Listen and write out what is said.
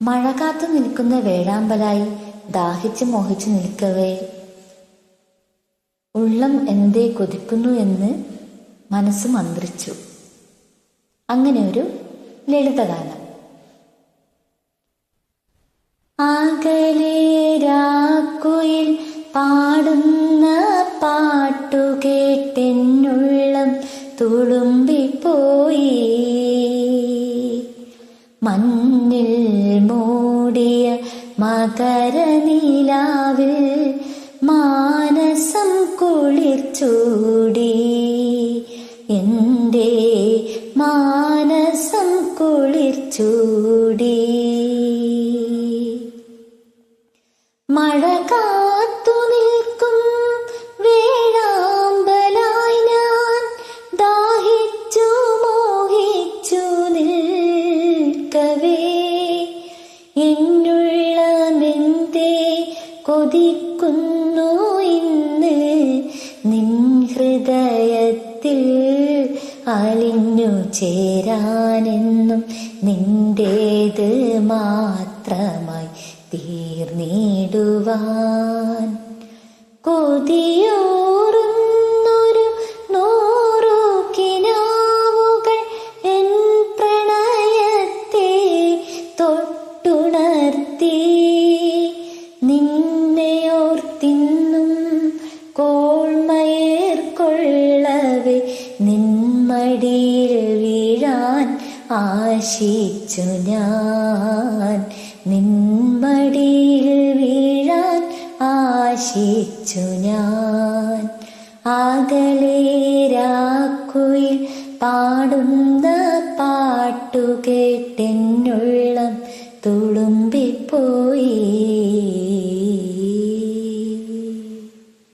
മഴ കാത്തു നിൽക്കുന്ന വേഴാമ്പലായി ദാഹിച്ച് മോഹിച്ചു നിൽക്കവേ ഉള്ളം എന്തേ കൊതിക്കുന്നു എന്ന് മനസ്സ് മന്ത്രിച്ചു. അങ്ങനെ ഒരു ലളിതഗാനം. അകലെ രാക്കുയിൽ പാടുന്ന പാട്ടുകേട്ടെന്നുള്ളം തുളുമ്പിപ്പോയി. മഞ്ഞിൽ മൂടിയ മകരനിലാവിൽ മാനസം കുളിർച്ചൂടി. എൻ്റെ മാനസം കുളിർച്ചൂടി. മഴ കാത്തു നിൽക്കും വേഴാമ്പലായി ഞാൻ ദാഹിച്ചു മോഹിച്ചു നിൽക്കവേ എന്നുള്ളമെന്തേ കൊതിക്കുന്നു ഇന്ന് നിൻ ഹൃദയത്തിൽ അലിഞ്ഞു ചേരാനെന്നും നിന്റേത് മാത്രമായി തീർന്നിടുവാൻ. കൊതിയോറുന്നൊരു 100 കിനാവുകൾ എൻ പ്രണയത്തെ തൊട്ടുണർത്തി. നിന്നെയോർത്തിന്നും കോൾമയേർക്കൊള്ളവേ നിന്മടിയിൽ വീഴാൻ ആശിച്ചു ഞാൻ. നിന്മടിയിൽ വീഴാൻ ആശിച്ചു ഞാൻ. അകലെ രാക്കുയിൽ പാടുന്ന പാട്ടുകേട്ടെന്നുള്ളം